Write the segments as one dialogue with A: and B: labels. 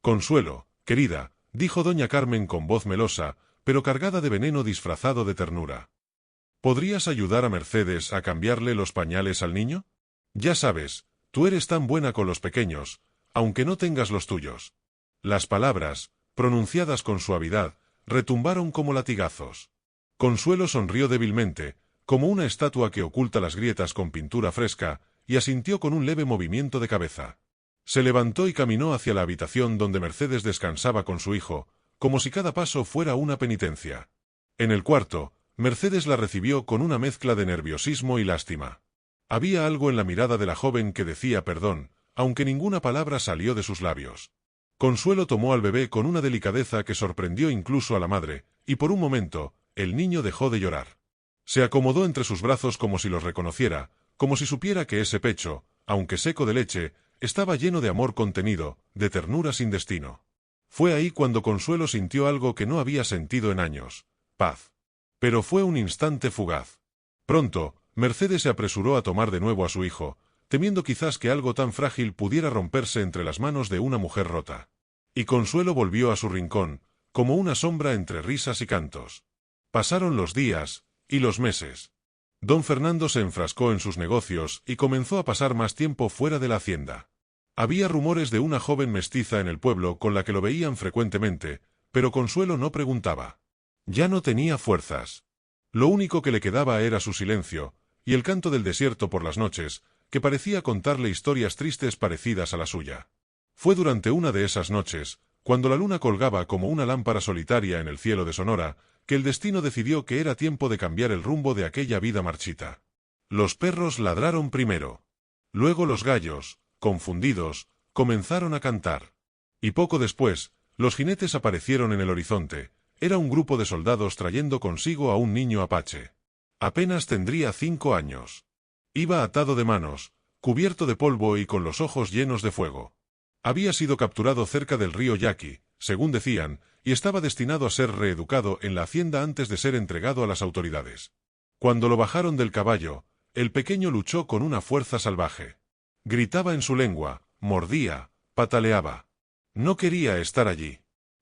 A: Consuelo, querida, dijo doña Carmen con voz melosa, pero cargada de veneno disfrazado de ternura. ¿Podrías ayudar a Mercedes a cambiarle los pañales al niño? Ya sabes, tú eres tan buena con los pequeños, aunque no tengas los tuyos. Las palabras, pronunciadas con suavidad, retumbaron como latigazos. Consuelo sonrió débilmente, como una estatua que oculta las grietas con pintura fresca, y asintió con un leve movimiento de cabeza. Se levantó y caminó hacia la habitación donde Mercedes descansaba con su hijo, como si cada paso fuera una penitencia. En el cuarto, Mercedes la recibió con una mezcla de nerviosismo y lástima. Había algo en la mirada de la joven que decía perdón, aunque ninguna palabra salió de sus labios. Consuelo tomó al bebé con una delicadeza que sorprendió incluso a la madre, y por un momento, el niño dejó de llorar. Se acomodó entre sus brazos como si los reconociera, como si supiera que ese pecho, aunque seco de leche, estaba lleno de amor contenido, de ternura sin destino. Fue ahí cuando Consuelo sintió algo que no había sentido en años: paz. Pero fue un instante fugaz. Pronto, Mercedes se apresuró a tomar de nuevo a su hijo, temiendo quizás que algo tan frágil pudiera romperse entre las manos de una mujer rota. Y Consuelo volvió a su rincón, como una sombra entre risas y cantos. Pasaron los días, y los meses. Don Fernando se enfrascó en sus negocios y comenzó a pasar más tiempo fuera de la hacienda. Había rumores de una joven mestiza en el pueblo con la que lo veían frecuentemente, pero Consuelo no preguntaba. Ya no tenía fuerzas. Lo único que le quedaba era su silencio, y el canto del desierto por las noches, que parecía contarle historias tristes parecidas a la suya. Fue durante una de esas noches, cuando la luna colgaba como una lámpara solitaria en el cielo de Sonora, que el destino decidió que era tiempo de cambiar el rumbo de aquella vida marchita. Los perros ladraron primero. Luego los gallos, confundidos, comenzaron a cantar. Y poco después, los jinetes aparecieron en el horizonte. Era un grupo de soldados trayendo consigo a un niño apache. Apenas tendría 5 años. Iba atado de manos, cubierto de polvo y con los ojos llenos de fuego. Había sido capturado cerca del río Yaqui, según decían, y estaba destinado a ser reeducado en la hacienda antes de ser entregado a las autoridades. Cuando lo bajaron del caballo, el pequeño luchó con una fuerza salvaje. Gritaba en su lengua, mordía, pataleaba. No quería estar allí.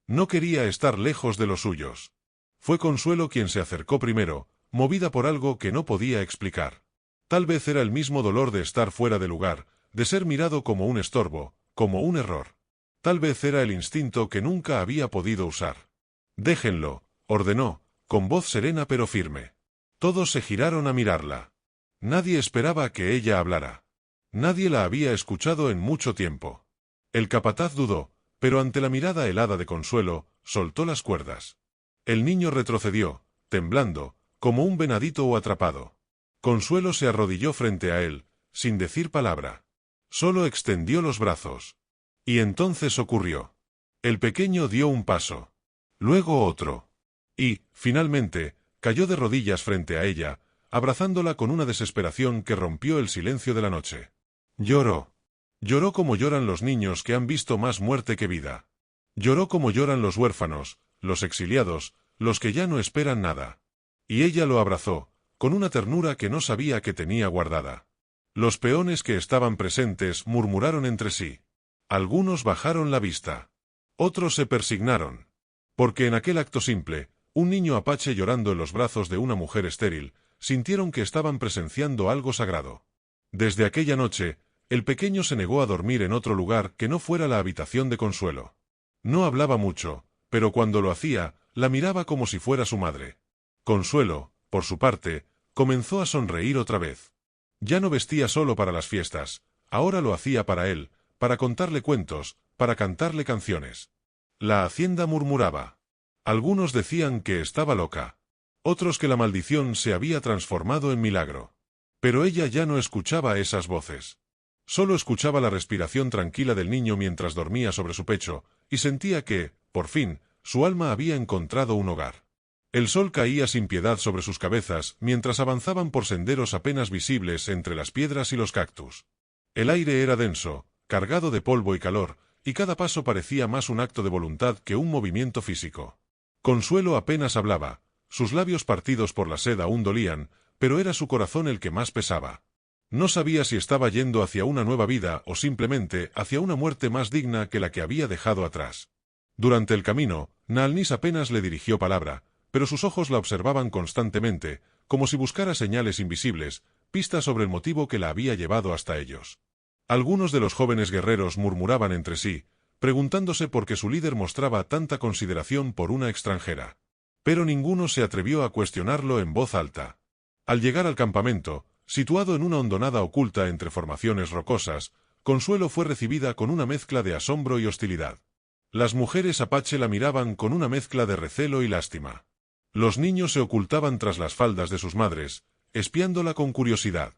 A: No quería estar lejos de los suyos. Fue Consuelo quien se acercó primero, movida por algo que no podía explicar. Tal vez era el mismo dolor de estar fuera de lugar, de ser mirado como un estorbo, como un error. Tal vez era el instinto que nunca había podido usar. «Déjenlo», ordenó, con voz serena pero firme. Todos se giraron a mirarla. Nadie esperaba que ella hablara. Nadie la había escuchado en mucho tiempo. El capataz dudó, pero ante la mirada helada de Consuelo, soltó las cuerdas. El niño retrocedió, temblando, como un venadito atrapado. Consuelo se arrodilló frente a él, sin decir palabra. Solo extendió los brazos. Y entonces ocurrió. El pequeño dio un paso. Luego otro. Y, finalmente, cayó de rodillas frente a ella, abrazándola con una desesperación que rompió el silencio de la noche. Lloró. Lloró como lloran los niños que han visto más muerte que vida. Lloró como lloran los huérfanos, los exiliados, los que ya no esperan nada. Y ella lo abrazó, con una ternura que no sabía que tenía guardada. Los peones que estaban presentes murmuraron entre sí. Algunos bajaron la vista. Otros se persignaron. Porque en aquel acto simple, un niño apache llorando en los brazos de una mujer estéril, sintieron que estaban presenciando algo sagrado. Desde aquella noche, el pequeño se negó a dormir en otro lugar que no fuera la habitación de Consuelo. No hablaba mucho, pero cuando lo hacía, la miraba como si fuera su madre. Consuelo, por su parte, comenzó a sonreír otra vez. Ya no vestía solo para las fiestas, ahora lo hacía para él, para contarle cuentos, para cantarle canciones. La hacienda murmuraba. Algunos decían que estaba loca. Otros que la maldición se había transformado en milagro. Pero ella ya no escuchaba esas voces. Solo escuchaba la respiración tranquila del niño mientras dormía sobre su pecho, y sentía que, por fin, su alma había encontrado un hogar. El sol caía sin piedad sobre sus cabezas mientras avanzaban por senderos apenas visibles entre las piedras y los cactus. El aire era denso, cargado de polvo y calor, y cada paso parecía más un acto de voluntad que un movimiento físico. Consuelo apenas hablaba, sus labios partidos por la sed aún dolían, pero era su corazón el que más pesaba. No sabía si estaba yendo hacia una nueva vida o simplemente hacia una muerte más digna que la que había dejado atrás. Durante el camino, Naalnis apenas le dirigió palabra, pero sus ojos la observaban constantemente, como si buscara señales invisibles, pistas sobre el motivo que la había llevado hasta ellos. Algunos de los jóvenes guerreros murmuraban entre sí, preguntándose por qué su líder mostraba tanta consideración por una extranjera. Pero ninguno se atrevió a cuestionarlo en voz alta. Al llegar al campamento, situado en una hondonada oculta entre formaciones rocosas, Consuelo fue recibida con una mezcla de asombro y hostilidad. Las mujeres apache la miraban con una mezcla de recelo y lástima. Los niños se ocultaban tras las faldas de sus madres, espiándola con curiosidad.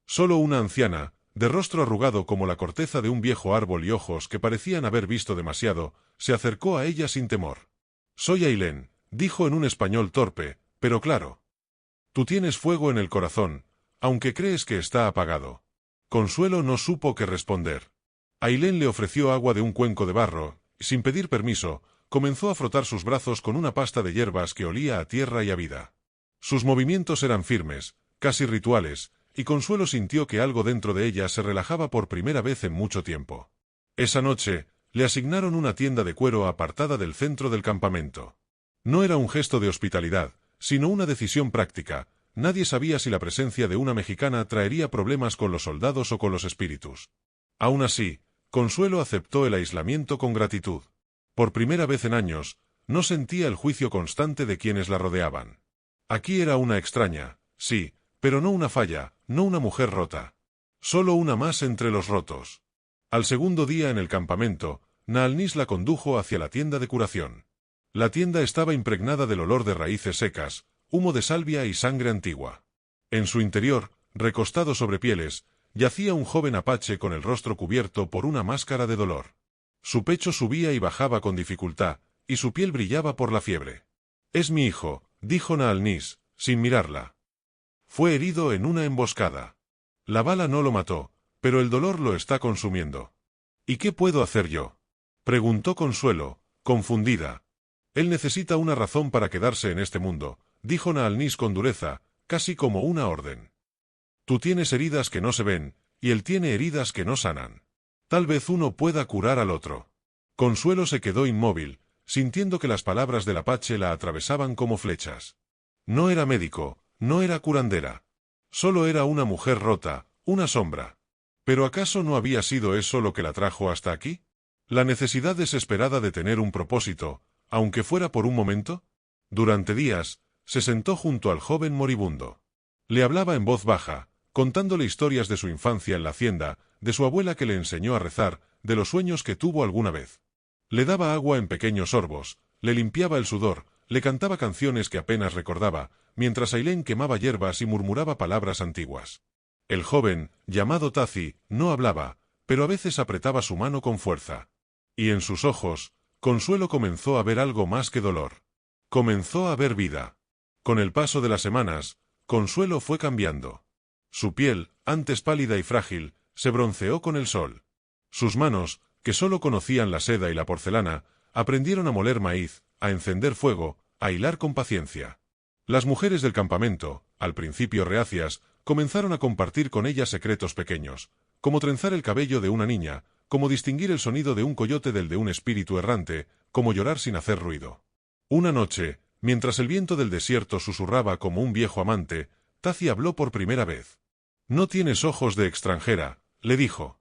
A: Solo una anciana, de rostro arrugado como la corteza de un viejo árbol y ojos que parecían haber visto demasiado, se acercó a ella sin temor. «Soy Ailén», dijo en un español torpe, pero claro. «Tú tienes fuego en el corazón, aunque crees que está apagado». Consuelo no supo qué responder. Ailén le ofreció agua de un cuenco de barro, y sin pedir permiso, comenzó a frotar sus brazos con una pasta de hierbas que olía a tierra y a vida. Sus movimientos eran firmes, casi rituales, y Consuelo sintió que algo dentro de ella se relajaba por primera vez en mucho tiempo. Esa noche, le asignaron una tienda de cuero apartada del centro del campamento. No era un gesto de hospitalidad, sino una decisión práctica. Nadie sabía si la presencia de una mexicana traería problemas con los soldados o con los espíritus. Aún así, Consuelo aceptó el aislamiento con gratitud. Por primera vez en años, no sentía el juicio constante de quienes la rodeaban. Aquí era una extraña, sí, pero no una falla, no una mujer rota. Solo una más entre los rotos. Al segundo día en el campamento, Naalnis la condujo hacia la tienda de curación. La tienda estaba impregnada del olor de raíces secas, humo de salvia y sangre antigua. En su interior, recostado sobre pieles, yacía un joven apache con el rostro cubierto por una máscara de dolor. Su pecho subía y bajaba con dificultad, y su piel brillaba por la fiebre. «Es mi hijo», dijo Naalnis, sin mirarla. «Fue herido en una emboscada. La bala no lo mató, pero el dolor lo está consumiendo». «¿Y qué puedo hacer yo?», preguntó Consuelo, confundida. «Él necesita una razón para quedarse en este mundo», dijo Naalnis con dureza, casi como una orden. «Tú tienes heridas que no se ven, y él tiene heridas que no sanan. Tal vez uno pueda curar al otro». Consuelo se quedó inmóvil, sintiendo que las palabras del apache la atravesaban como flechas. No era médico, no era curandera. Solo era una mujer rota, una sombra. ¿Pero acaso no había sido eso lo que la trajo hasta aquí? ¿La necesidad desesperada de tener un propósito, aunque fuera por un momento? Durante días, se sentó junto al joven moribundo. Le hablaba en voz baja, contándole historias de su infancia en la hacienda, de su abuela que le enseñó a rezar, de los sueños que tuvo alguna vez. Le daba agua en pequeños sorbos, le limpiaba el sudor, le cantaba canciones que apenas recordaba, mientras Ailén quemaba hierbas y murmuraba palabras antiguas. El joven, llamado Tazi, no hablaba, pero a veces apretaba su mano con fuerza. Y en sus ojos, Consuelo comenzó a ver algo más que dolor. Comenzó a ver vida. Con el paso de las semanas, Consuelo fue cambiando. Su piel, antes pálida y frágil, se bronceó con el sol. Sus manos, que solo conocían la seda y la porcelana, aprendieron a moler maíz, a encender fuego, a hilar con paciencia. Las mujeres del campamento, al principio reacias, comenzaron a compartir con ella secretos pequeños, como trenzar el cabello de una niña, como distinguir el sonido de un coyote del de un espíritu errante, como llorar sin hacer ruido. Una noche, mientras el viento del desierto susurraba como un viejo amante, Tazi habló por primera vez. «No tienes ojos de extranjera», le dijo.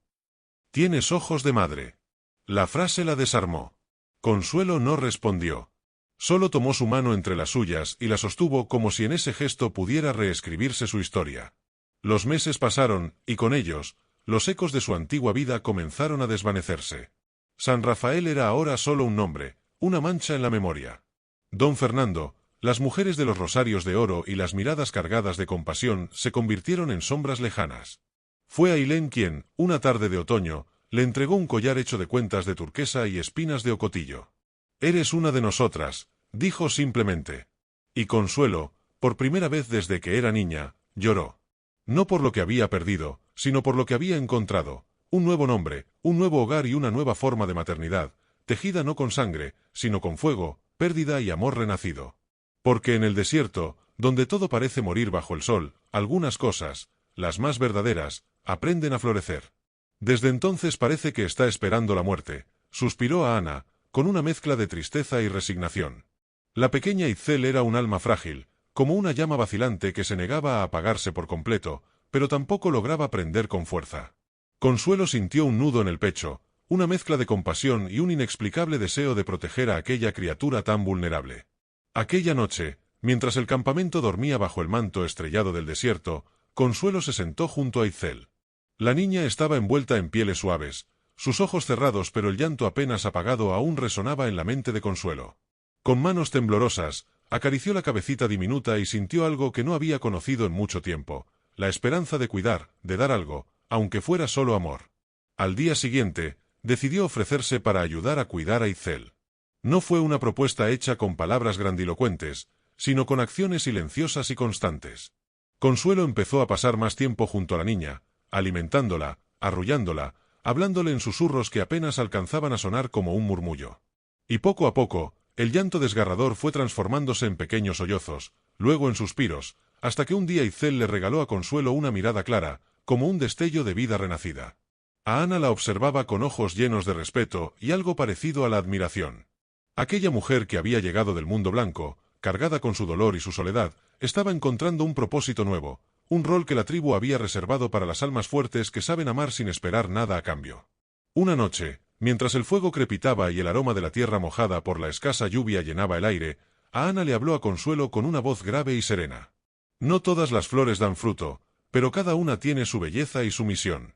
A: «Tienes ojos de madre». La frase la desarmó. Consuelo no respondió. Solo tomó su mano entre las suyas y la sostuvo como si en ese gesto pudiera reescribirse su historia. Los meses pasaron, y con ellos, los ecos de su antigua vida comenzaron a desvanecerse. San Rafael era ahora solo un nombre, una mancha en la memoria. Don Fernando, las mujeres de los rosarios de oro y las miradas cargadas de compasión se convirtieron en sombras lejanas. Fue Ailén quien, una tarde de otoño, le entregó un collar hecho de cuentas de turquesa y espinas de ocotillo. «Eres una de nosotras», dijo simplemente. Y Consuelo, por primera vez desde que era niña, lloró. No por lo que había perdido, sino por lo que había encontrado, un nuevo nombre, un nuevo hogar y una nueva forma de maternidad, tejida no con sangre, sino con fuego, pérdida y amor renacido. Porque en el desierto, donde todo parece morir bajo el sol, algunas cosas, las más verdaderas, aprenden a florecer. Desde entonces parece que está esperando la muerte, suspiró a Ana, con una mezcla de tristeza y resignación. La pequeña Itzel era un alma frágil, como una llama vacilante que se negaba a apagarse por completo, pero tampoco lograba prender con fuerza. Consuelo sintió un nudo en el pecho, una mezcla de compasión y un inexplicable deseo de proteger a aquella criatura tan vulnerable. Aquella noche, mientras el campamento dormía bajo el manto estrellado del desierto, Consuelo se sentó junto a Itzel. La niña estaba envuelta en pieles suaves, sus ojos cerrados pero el llanto apenas apagado aún resonaba en la mente de Consuelo. Con manos temblorosas, acarició la cabecita diminuta y sintió algo que no había conocido en mucho tiempo, la esperanza de cuidar, de dar algo, aunque fuera solo amor. Al día siguiente, decidió ofrecerse para ayudar a cuidar a Itzel. No fue una propuesta hecha con palabras grandilocuentes, sino con acciones silenciosas y constantes. Consuelo empezó a pasar más tiempo junto a la niña, alimentándola, arrullándola, hablándole en susurros que apenas alcanzaban a sonar como un murmullo. Y poco a poco, el llanto desgarrador fue transformándose en pequeños sollozos, luego en suspiros, hasta que un día Itzel le regaló a Consuelo una mirada clara, como un destello de vida renacida. A Ana la observaba con ojos llenos de respeto y algo parecido a la admiración. Aquella mujer que había llegado del mundo blanco, cargada con su dolor y su soledad, estaba encontrando un propósito nuevo, un rol que la tribu había reservado para las almas fuertes que saben amar sin esperar nada a cambio. Una noche, mientras el fuego crepitaba y el aroma de la tierra mojada por la escasa lluvia llenaba el aire, a Ana le habló a Consuelo con una voz grave y serena. No todas las flores dan fruto, pero cada una tiene su belleza y su misión.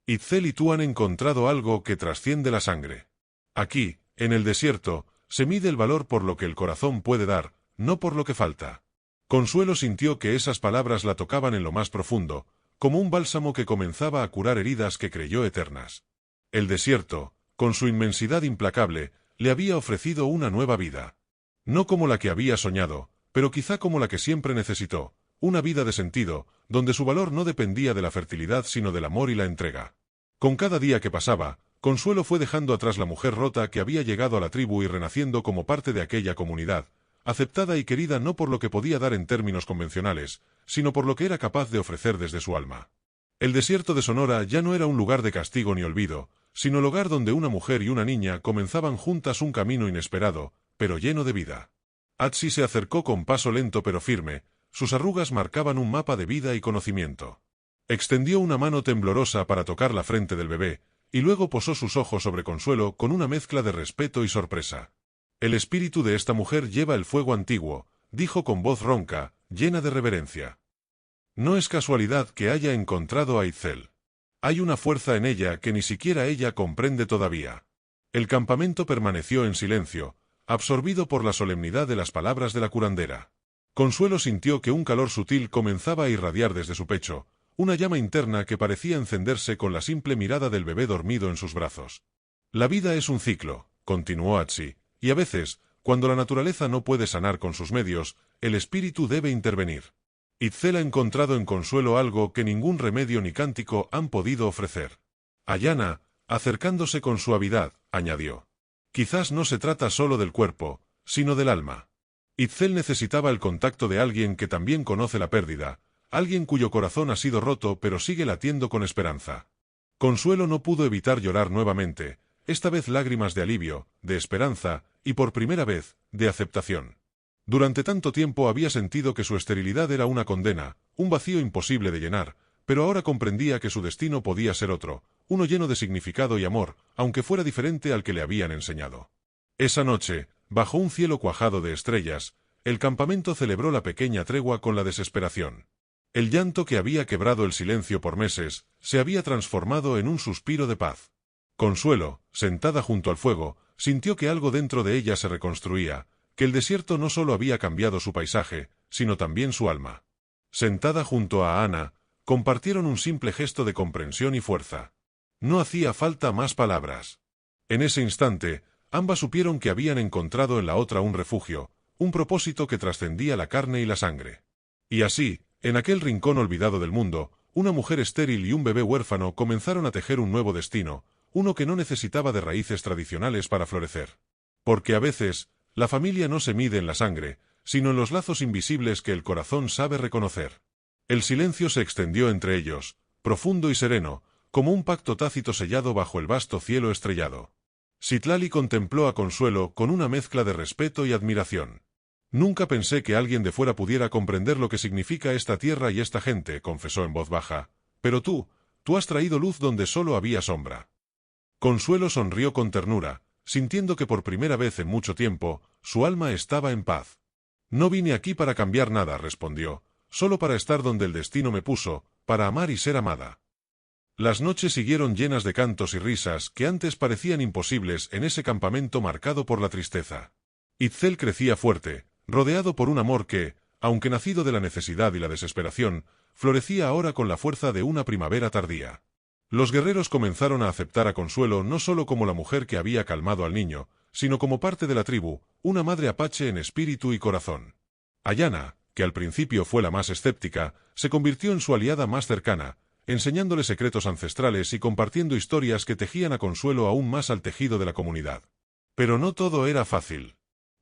A: Itzel y tú han encontrado algo que trasciende la sangre. Aquí, en el desierto, se mide el valor por lo que el corazón puede dar, no por lo que falta. Consuelo sintió que esas palabras la tocaban en lo más profundo, como un bálsamo que comenzaba a curar heridas que creyó eternas. El desierto, con su inmensidad implacable, le había ofrecido una nueva vida. No como la que había soñado, pero quizá como la que siempre necesitó, una vida de sentido, donde su valor no dependía de la fertilidad sino del amor y la entrega. Con cada día que pasaba, Consuelo fue dejando atrás la mujer rota que había llegado a la tribu y renaciendo como parte de aquella comunidad, aceptada y querida no por lo que podía dar en términos convencionales, sino por lo que era capaz de ofrecer desde su alma. El desierto de Sonora ya no era un lugar de castigo ni olvido, sino el hogar donde una mujer y una niña comenzaban juntas un camino inesperado, pero lleno de vida. Atsi se acercó con paso lento pero firme, sus arrugas marcaban un mapa de vida y conocimiento. Extendió una mano temblorosa para tocar la frente del bebé, y luego posó sus ojos sobre Consuelo con una mezcla de respeto y sorpresa. El espíritu de esta mujer lleva el fuego antiguo, dijo con voz ronca, llena de reverencia. No es casualidad que haya encontrado a Itzel. Hay una fuerza en ella que ni siquiera ella comprende todavía. El campamento permaneció en silencio, absorbido por la solemnidad de las palabras de la curandera. Consuelo sintió que un calor sutil comenzaba a irradiar desde su pecho, una llama interna que parecía encenderse con la simple mirada del bebé dormido en sus brazos. La vida es un ciclo, continuó Atsi, y a veces, cuando la naturaleza no puede sanar con sus medios, el espíritu debe intervenir. Itzel ha encontrado en Consuelo algo que ningún remedio ni cántico han podido ofrecer. Ayana, acercándose con suavidad, añadió. Quizás no se trata solo del cuerpo, sino del alma. Itzel necesitaba el contacto de alguien que también conoce la pérdida, alguien cuyo corazón ha sido roto pero sigue latiendo con esperanza. Consuelo no pudo evitar llorar nuevamente, esta vez lágrimas de alivio, de esperanza, y por primera vez, de aceptación. Durante tanto tiempo había sentido que su esterilidad era una condena, un vacío imposible de llenar, pero ahora comprendía que su destino podía ser otro, uno lleno de significado y amor, aunque fuera diferente al que le habían enseñado. Esa noche, bajo un cielo cuajado de estrellas, el campamento celebró la pequeña tregua con la desesperación. El llanto que había quebrado el silencio por meses, se había transformado en un suspiro de paz. Consuelo, sentada junto al fuego, sintió que algo dentro de ella se reconstruía, que el desierto no solo había cambiado su paisaje, sino también su alma. Sentada junto a Ana, compartieron un simple gesto de comprensión y fuerza. No hacía falta más palabras. En ese instante, ambas supieron que habían encontrado en la otra un refugio, un propósito que trascendía la carne y la sangre. Y así, en aquel rincón olvidado del mundo, una mujer estéril y un bebé huérfano comenzaron a tejer un nuevo destino, uno que no necesitaba de raíces tradicionales para florecer. Porque a veces, la familia no se mide en la sangre, sino en los lazos invisibles que el corazón sabe reconocer. El silencio se extendió entre ellos, profundo y sereno, como un pacto tácito sellado bajo el vasto cielo estrellado. Citlali contempló a Consuelo con una mezcla de respeto y admiración. Nunca pensé que alguien de fuera pudiera comprender lo que significa esta tierra y esta gente, confesó en voz baja. Pero tú has traído luz donde solo había sombra. Consuelo sonrió con ternura, sintiendo que por primera vez en mucho tiempo, su alma estaba en paz. No vine aquí para cambiar nada, respondió, solo para estar donde el destino me puso, para amar y ser amada. Las noches siguieron llenas de cantos y risas que antes parecían imposibles en ese campamento marcado por la tristeza. Itzel crecía fuerte, rodeado por un amor que, aunque nacido de la necesidad y la desesperación, florecía ahora con la fuerza de una primavera tardía. Los guerreros comenzaron a aceptar a Consuelo no solo como la mujer que había calmado al niño, sino como parte de la tribu, una madre apache en espíritu y corazón. Ayana, que al principio fue la más escéptica, se convirtió en su aliada más cercana, enseñándole secretos ancestrales y compartiendo historias que tejían a Consuelo aún más al tejido de la comunidad. Pero no todo era fácil.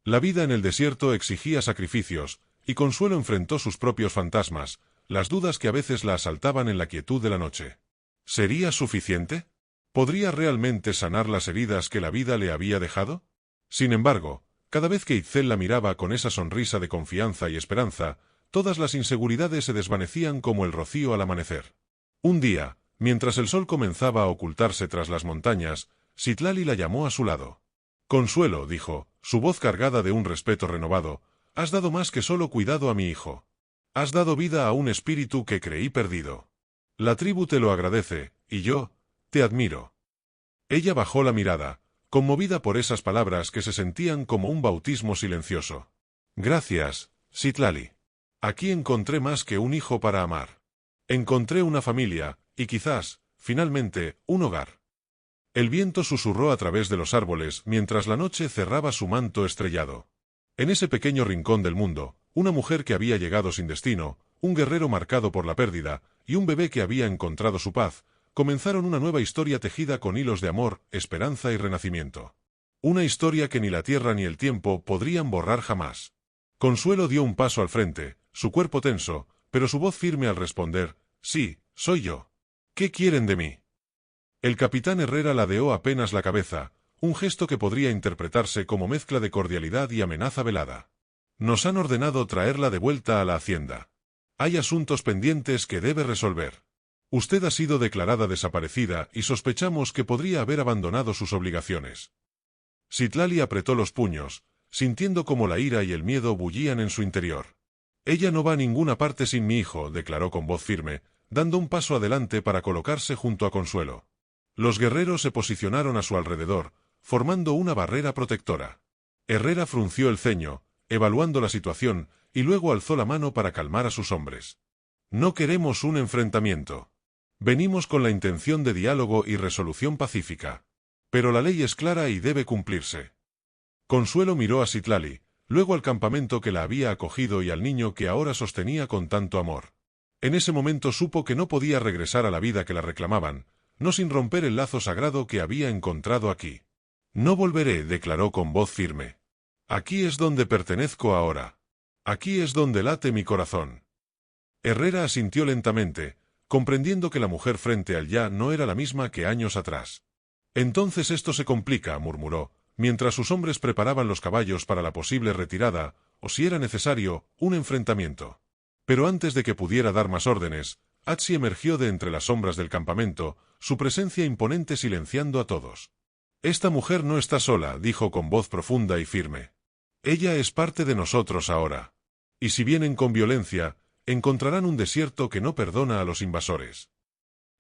A: La vida en el desierto exigía sacrificios, y Consuelo enfrentó sus propios fantasmas, las dudas que a veces la asaltaban en la quietud de la noche. ¿Sería suficiente? ¿Podría realmente sanar las heridas que la vida le había dejado? Sin embargo, cada vez que Itzel la miraba con esa sonrisa de confianza y esperanza, todas las inseguridades se desvanecían como el rocío al amanecer. Un día, mientras el sol comenzaba a ocultarse tras las montañas, Citlali la llamó a su lado. Consuelo, dijo, su voz cargada de un respeto renovado, has dado más que solo cuidado a mi hijo. Has dado vida a un espíritu que creí perdido. La tribu te lo agradece, y yo, te admiro. Ella bajó la mirada, conmovida por esas palabras que se sentían como un bautismo silencioso. Gracias, Citlali. Aquí encontré más que un hijo para amar. Encontré una familia, y quizás, finalmente, un hogar. El viento susurró a través de los árboles mientras la noche cerraba su manto estrellado. En ese pequeño rincón del mundo, una mujer que había llegado sin destino, un guerrero marcado por la pérdida, y un bebé que había encontrado su paz, comenzaron una nueva historia tejida con hilos de amor, esperanza y renacimiento. Una historia que ni la tierra ni el tiempo podrían borrar jamás. Consuelo dio un paso al frente, su cuerpo tenso, pero su voz firme al responder, sí, soy yo. ¿Qué quieren de mí? El capitán Herrera ladeó apenas la cabeza, un gesto que podría interpretarse como mezcla de cordialidad y amenaza velada. Nos han ordenado traerla de vuelta a la hacienda. Hay asuntos pendientes que debe resolver. Usted ha sido declarada desaparecida y sospechamos que podría haber abandonado sus obligaciones. Citlali apretó los puños, sintiendo como la ira y el miedo bullían en su interior. Ella no va a ninguna parte sin mi hijo, declaró con voz firme, dando un paso adelante para colocarse junto a Consuelo. Los guerreros se posicionaron a su alrededor, formando una barrera protectora. Herrera frunció el ceño, evaluando la situación, y luego alzó la mano para calmar a sus hombres. No queremos un enfrentamiento. Venimos con la intención de diálogo y resolución pacífica. Pero la ley es clara y debe cumplirse. Consuelo miró a Citlali, luego al campamento que la había acogido y al niño que ahora sostenía con tanto amor. En ese momento supo que no podía regresar a la vida que la reclamaban, no sin romper el lazo sagrado que había encontrado aquí. No volveré, declaró con voz firme. Aquí es donde pertenezco ahora. Aquí es donde late mi corazón. Herrera asintió lentamente, comprendiendo que la mujer frente al ya no era la misma que años atrás. Entonces esto se complica, murmuró, mientras sus hombres preparaban los caballos para la posible retirada, o si era necesario, un enfrentamiento. Pero antes de que pudiera dar más órdenes, Atsi emergió de entre las sombras del campamento, su presencia imponente silenciando a todos. Esta mujer no está sola, dijo con voz profunda y firme. Ella es parte de nosotros ahora. Y si vienen con violencia, encontrarán un desierto que no perdona a los invasores.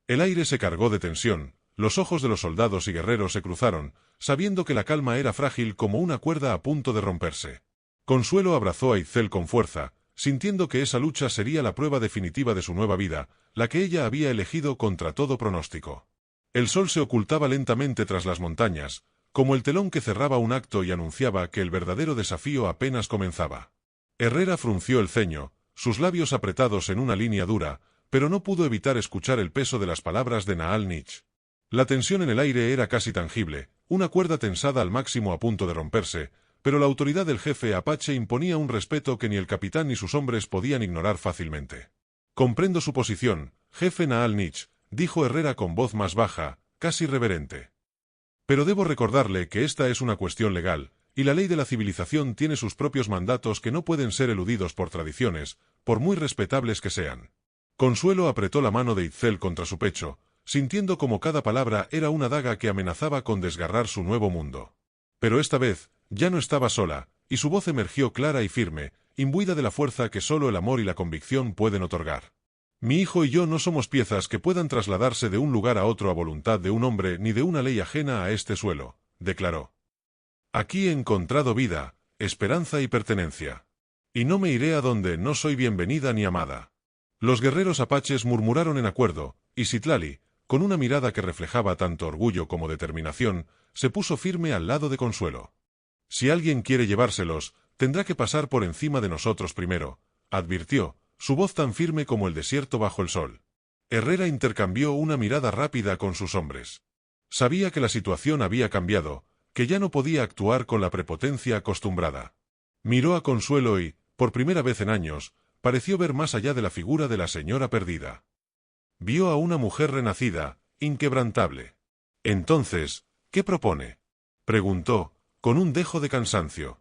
A: El aire se cargó de tensión, los ojos de los soldados y guerreros se cruzaron, sabiendo que la calma era frágil como una cuerda a punto de romperse. Consuelo abrazó a Itzel con fuerza, sintiendo que esa lucha sería la prueba definitiva de su nueva vida, la que ella había elegido contra todo pronóstico. El sol se ocultaba lentamente tras las montañas, como el telón que cerraba un acto y anunciaba que el verdadero desafío apenas comenzaba. Herrera frunció el ceño, sus labios apretados en una línea dura, pero no pudo evitar escuchar el peso de las palabras de Naal Nich. La tensión en el aire era casi tangible, una cuerda tensada al máximo a punto de romperse, pero la autoridad del jefe apache imponía un respeto que ni el capitán ni sus hombres podían ignorar fácilmente. Comprendo su posición, jefe Naal Nich, dijo Herrera con voz más baja, casi reverente. Pero debo recordarle que esta es una cuestión legal, y la ley de la civilización tiene sus propios mandatos que no pueden ser eludidos por tradiciones, por muy respetables que sean. Consuelo apretó la mano de Itzel contra su pecho, sintiendo como cada palabra era una daga que amenazaba con desgarrar su nuevo mundo. Pero esta vez, ya no estaba sola, y su voz emergió clara y firme, imbuida de la fuerza que solo el amor y la convicción pueden otorgar. Mi hijo y yo no somos piezas que puedan trasladarse de un lugar a otro a voluntad de un hombre ni de una ley ajena a este suelo, declaró. Aquí he encontrado vida, esperanza y pertenencia. Y no me iré a donde no soy bienvenida ni amada. Los guerreros apaches murmuraron en acuerdo, y Citlali, con una mirada que reflejaba tanto orgullo como determinación, se puso firme al lado de Consuelo. Si alguien quiere llevárselos, tendrá que pasar por encima de nosotros primero, advirtió, su voz tan firme como el desierto bajo el sol. Herrera intercambió una mirada rápida con sus hombres. Sabía que la situación había cambiado, que ya no podía actuar con la prepotencia acostumbrada. Miró a Consuelo y, por primera vez en años, pareció ver más allá de la figura de la señora perdida. Vio a una mujer renacida, inquebrantable. Entonces, ¿qué propone?, preguntó, con un dejo de cansancio.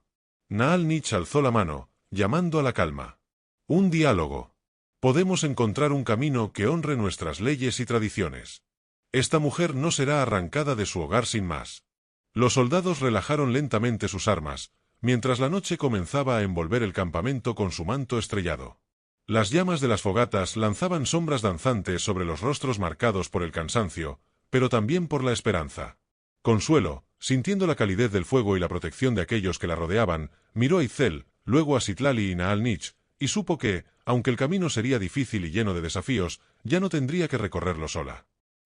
A: Naal Nich alzó la mano, llamando a la calma. Un diálogo. Podemos encontrar un camino que honre nuestras leyes y tradiciones. Esta mujer no será arrancada de su hogar sin más. Los soldados relajaron lentamente sus armas, mientras la noche comenzaba a envolver el campamento con su manto estrellado. Las llamas de las fogatas lanzaban sombras danzantes sobre los rostros marcados por el cansancio, pero también por la esperanza. Consuelo, sintiendo la calidez del fuego y la protección de aquellos que la rodeaban, miró a Itzel, luego a Citlali y Naal Nich, y supo que, aunque el camino sería difícil y lleno de desafíos, ya no tendría que recorrerlo sola.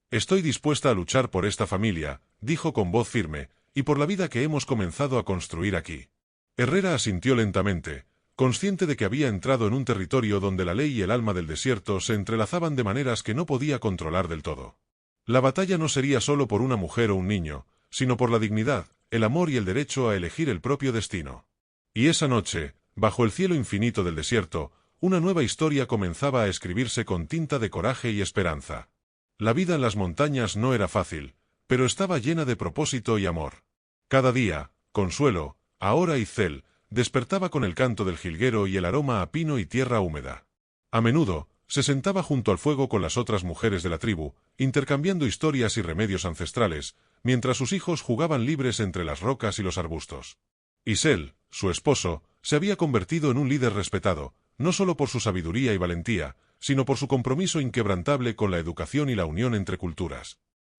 A: Estoy dispuesta a luchar por esta familia, dijo con voz firme, y por la vida que hemos comenzado a construir aquí. Herrera asintió lentamente, consciente de que había entrado en un territorio donde la ley y el alma del desierto se entrelazaban de maneras que no podía controlar del todo. La batalla no sería solo por una mujer o un niño, sino por la dignidad, el amor y el derecho a elegir el propio destino. Y esa noche, bajo el cielo infinito del desierto, una nueva historia comenzaba a escribirse con tinta de coraje y esperanza. La vida en las montañas no era fácil, pero estaba llena de propósito y amor. Cada día, Consuelo, ahora Itzel, despertaba con el canto del jilguero y el aroma a pino y tierra húmeda. A menudo, se sentaba junto al fuego con las otras mujeres de la tribu, intercambiando historias y remedios ancestrales, mientras sus hijos jugaban libres entre las rocas y los arbustos. Isel, su esposo, se había convertido en un líder respetado, no solo por su sabiduría y valentía, sino por su compromiso inquebrantable con la educación y la unión entre culturas.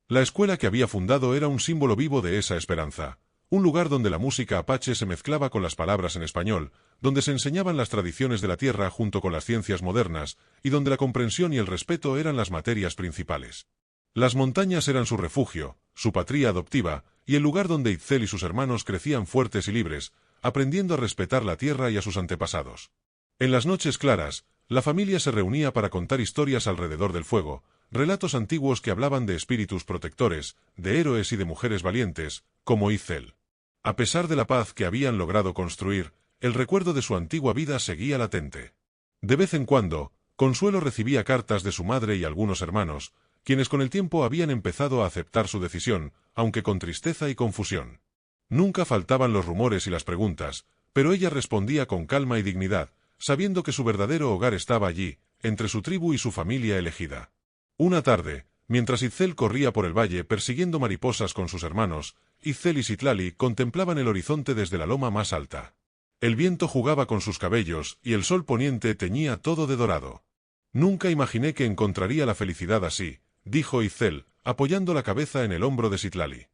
A: La escuela que había fundado era un símbolo vivo de esa esperanza, un lugar donde la música apache se mezclaba con las palabras en español, donde se enseñaban las tradiciones de la tierra junto con las ciencias modernas, y donde la comprensión y el respeto eran las materias principales. Las montañas eran su refugio, su patria adoptiva, y el lugar donde Itzel y sus hermanos crecían fuertes y libres, aprendiendo a respetar la tierra y a sus antepasados. En las noches claras, la familia se reunía para contar historias alrededor del fuego, relatos antiguos que hablaban de espíritus protectores, de héroes y de mujeres valientes, como Itzel. A pesar de la paz que habían logrado construir, el recuerdo de su antigua vida seguía latente. De vez en cuando, Consuelo recibía cartas de su madre y algunos hermanos, quienes con el tiempo habían empezado a aceptar su decisión, aunque con tristeza y confusión. Nunca faltaban los rumores y las preguntas, pero ella respondía con calma y dignidad, sabiendo que su verdadero hogar estaba allí, entre su tribu y su familia elegida. Una tarde, mientras Itzel corría por el valle persiguiendo mariposas con sus hermanos, Itzel y Citlali contemplaban el horizonte desde la loma más alta. El viento jugaba con sus cabellos y el sol poniente teñía todo de dorado. Nunca imaginé que encontraría la felicidad así, dijo Itzel, apoyando la cabeza en el hombro de Citlali.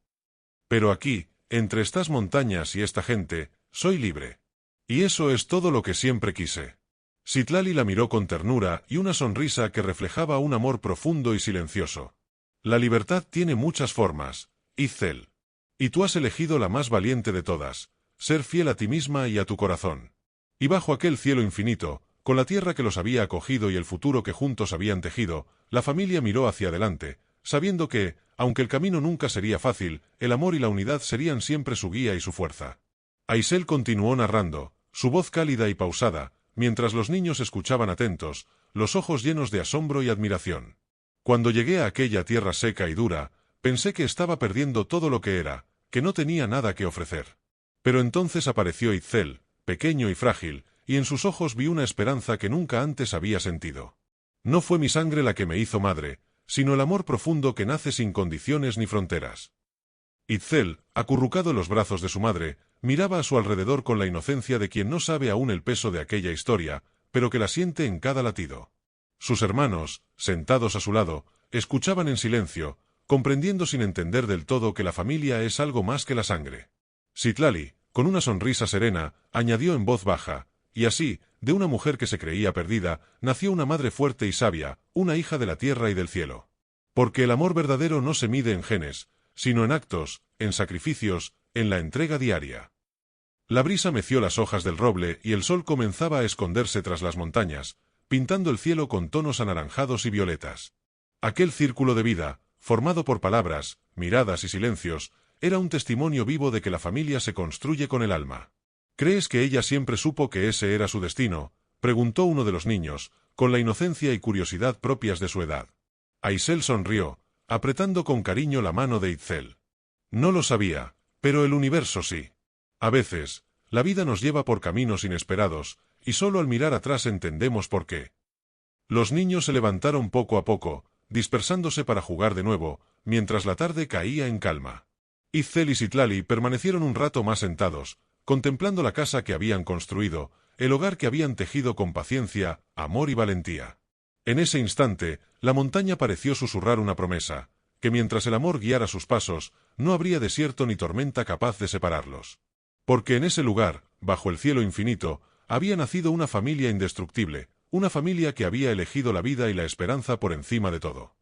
A: Pero aquí, entre estas montañas y esta gente, soy libre. Y eso es todo lo que siempre quise. Citlali la miró con ternura y una sonrisa que reflejaba un amor profundo y silencioso. La libertad tiene muchas formas, Itzel. Y tú has elegido la más valiente de todas, ser fiel a ti misma y a tu corazón. Y bajo aquel cielo infinito, con la tierra que los había acogido y el futuro que juntos habían tejido, la familia miró hacia adelante, sabiendo que, aunque el camino nunca sería fácil, el amor y la unidad serían siempre su guía y su fuerza. Aisel continuó narrando, su voz cálida y pausada, mientras los niños escuchaban atentos, los ojos llenos de asombro y admiración. Cuando llegué a aquella tierra seca y dura, pensé que estaba perdiendo todo lo que era, que no tenía nada que ofrecer. Pero entonces apareció Itzel, pequeño y frágil, y en sus ojos vi una esperanza que nunca antes había sentido. No fue mi sangre la que me hizo madre, sino el amor profundo que nace sin condiciones ni fronteras. Itzel, acurrucado en los brazos de su madre, miraba a su alrededor con la inocencia de quien no sabe aún el peso de aquella historia, pero que la siente en cada latido. Sus hermanos, sentados a su lado, escuchaban en silencio, comprendiendo sin entender del todo que la familia es algo más que la sangre. Citlali, con una sonrisa serena, añadió en voz baja, y así, de una mujer que se creía perdida, nació una madre fuerte y sabia, una hija de la tierra y del cielo. Porque el amor verdadero no se mide en genes, sino en actos, en sacrificios, en la entrega diaria. La brisa meció las hojas del roble y el sol comenzaba a esconderse tras las montañas, pintando el cielo con tonos anaranjados y violetas. Aquel círculo de vida, formado por palabras, miradas y silencios, era un testimonio vivo de que la familia se construye con el alma. ¿Crees que ella siempre supo que ese era su destino?, preguntó uno de los niños, con la inocencia y curiosidad propias de su edad. Aisel sonrió, apretando con cariño la mano de Itzel. No lo sabía, pero el universo sí. A veces, la vida nos lleva por caminos inesperados, y solo al mirar atrás entendemos por qué. Los niños se levantaron poco a poco, dispersándose para jugar de nuevo, mientras la tarde caía en calma. Itzel y Citlali permanecieron un rato más sentados, contemplando la casa que habían construido, el hogar que habían tejido con paciencia, amor y valentía. En ese instante, la montaña pareció susurrar una promesa, que mientras el amor guiara sus pasos, no habría desierto ni tormenta capaz de separarlos. Porque en ese lugar, bajo el cielo infinito, había nacido una familia indestructible, una familia que había elegido la vida y la esperanza por encima de todo.